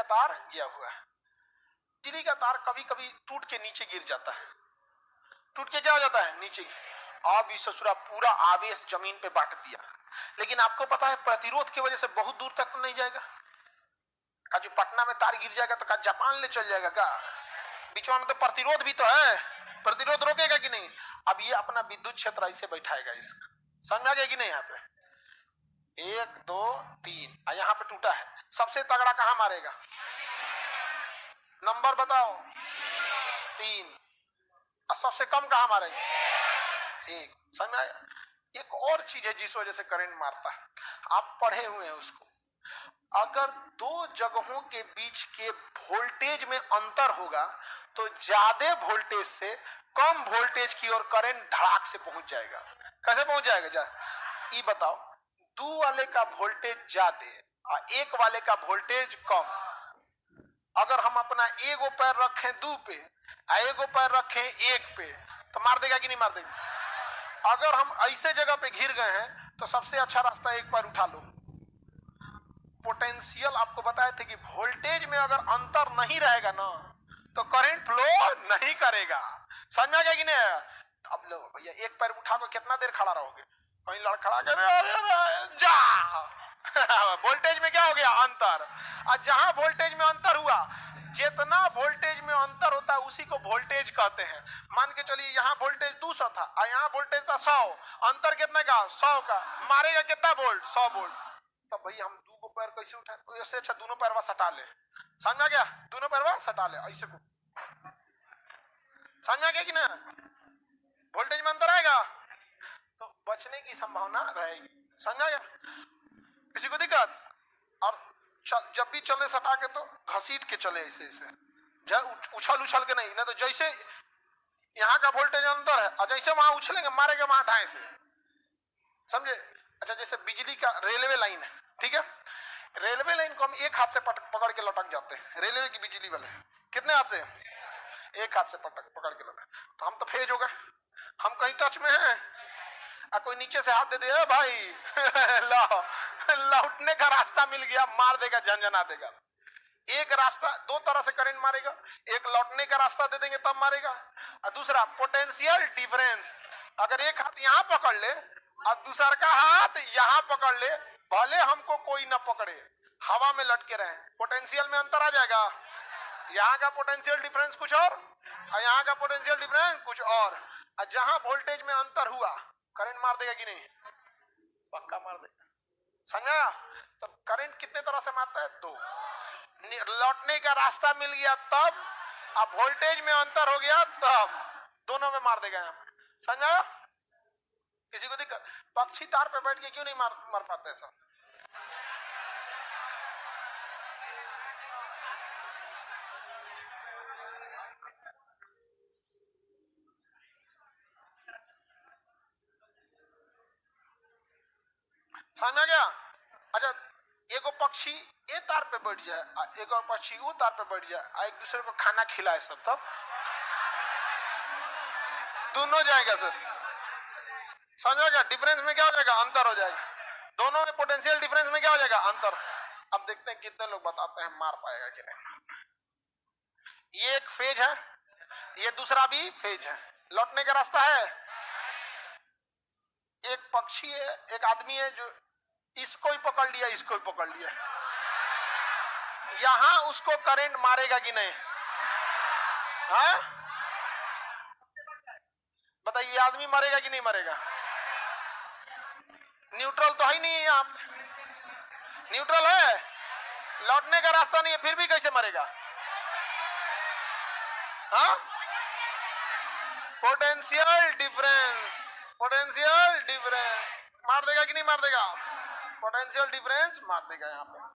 तार गया हुआ है। बिजली का तार कभी कभी टूट के नीचे गिर जाता है। टूट के क्या हो जाता है? नीचे। अब इस ससुरा पूरा आवेश जमीन पे बांट दिया, लेकिन आपको पता है प्रतिरोध की वजह से बहुत दूर तक नहीं जाएगा। का जो पटना में तार गिर जाएगा तो का जापान ले चल जाएगा का? बीच में तो प्रतिरोध भी तो है, प्रतिरोध रोकेगा कि नहीं? अब ये अपना विद्युत क्षेत्र ऐसे बैठाएगा, इसका समझ में आ गया कि नहीं? यहाँ पे 1 2 3 यहाँ पे टूटा है, सबसे तगड़ा कहां मारेगा? नंबर बताओ। 3। और सबसे कम कहां मारेगा? 1। समझ में आया? एक और चीज है जिस वजह से करंट मारता है, आप पढ़े हुए हैं उसको। अगर दो जगहों के बीच के वोल्टेज में अंतर होगा तो ज्यादा वोल्टेज से कम वोल्टेज की ओर करंट धड़ाक से पहुंच जाएगा। कैसे पहुंच जाएगा? ये बताओ, 2 वाले का वोल्टेज ज्यादा और 1 वाले का वोल्टेज कम। अगर हम अपना एगो पैर रखें 2 पे और एगो पैर रखें 1 पे तो मार देगा कि नहीं मार देगा? अगर हम ऐसे जगह पे घिर गए हैं तो सबसे अच्छा रास्ता 1 पैर उठा लो। पोटेंशियल आपको बताए थे कि वोल्टेज में अगर अंतर नहीं रहेगा ना तो करंट फ्लो नहीं करेगा। समझ में आ गया कि नहीं? अब लो भैया, 1 पैर उठा को कितना देर खड़ा रहोगे? कहीं लड़खड़ा कर जा वोल्टेज में क्या हो गया? अंतर। और जहां वोल्टेज में अंतर हुआ, जितना वोल्टेज में अंतर होता है उसी को वोल्टेज कहते हैं। मान के चलिए यहाँ वोल्टेज 200 था और यहाँ वोल्टेज था 100, अंतर कितने का? 100 का। मारेगा कितना वोल्ट? 100 वोल्ट। तब भाई हम 2 पैर कैसे उठाए? इससे अच्छा दोनों पैरवा सटा ले। समझ में आ गया? दोनों पैरवा सटा ले ऐसे को। समझ में आ गया कि ना? वोल्टेज में अंतर आएगा तो बचने की संभावना रहेगी। समझ में आ गया? किसी को दिक्कत? और जब भी चले सटा के तो घसीट के चले ऐसे ऐसे, उछल उछल के नहीं, ना तो जैसे यहाँ का वोल्टेज अंतर है और जैसे वहां उछलेंगे मारेंगे वहां धाए से। समझे? अच्छा, जैसे बिजली का रेलवे लाइन है, ठीक है? रेलवे लाइन को हम एक हाथ से पकड़ के लटक जाते हैं। रेलवे की बिजली वाले कितने हाथ से? एक हाथ से पकड़ के लटक, तो हम तो फेज हो गए, हम कहीं टच में हैं। कोई नीचे से हाथ दे दे भाई लौटने का रास्ता मिल गया, मार देगा, झंझना देगा। एक रास्ता, 2 तरह से करंट मारेगा। एक लौटने का रास्ता दे देंगे तब मारेगा, और दूसरा पोटेंशियल डिफरेंस। अगर एक हाथ यहाँ पकड़ ले और दूसरा का हाथ यहाँ पकड़ ले, भले हमको कोई ना पकड़े, हवा में लटके रहे, पोटेंशियल में अंतर आ जाएगा। यहाँ का पोटेंशियल डिफरेंस कुछ और यहाँ का पोटेंशियल डिफरेंस कुछ और जहां वोल्टेज में अंतर हुआ करंट मार देगा कि नहीं? पक्का मार देगा। समझा? तो करंट कितने तरह से मारता है? 2। लौटने का रास्ता मिल गया तब, अब वोल्टेज में अंतर हो गया तब, दोनों में मार देगा। यहाँ समझा? किसी को दिक्कत? पक्षी तार पे बैठ के क्यों नहीं मार पाते ऐसा? समझ में गया? अच्छा, एगो पक्षी ए तार पे बैठ जाए, एगो पक्षी वो तार पे बैठ जाए, एक दूसरे को खाना खिलाए सब, तब दोनों जाएगा सर। समझ में गया? डिफरेंस में क्या हो जाएगा? अंतर हो जाएगा। दोनों में पोटेंशियल डिफरेंस में क्या हो जाएगा? अंतर। अब देखते हैं कितने लोग बताते हैं मार पाएगा कि नहीं। ये एक फेज है, ये दूसरा भी फेज है, लौटने का रास्ता है। एक पक्षी है, एक आदमी है जो इसको ही पकड़ लिया, इसको ही पकड़ लिया, यहां उसको करंट मारेगा कि नहीं? हाँ बताइए, आदमी मरेगा कि नहीं मरेगा? न्यूट्रल तो है ही नहीं है यहाँ पे। न्यूट्रल है, लौटने का रास्ता नहीं है, फिर भी कैसे मरेगा? हाँ? पोटेंशियल डिफरेंस, पोटेंशियल डिफरेंस मार देगा कि नहीं मार देगा? पोटेंशियल डिफरेंस मार देगा यहाँ पे।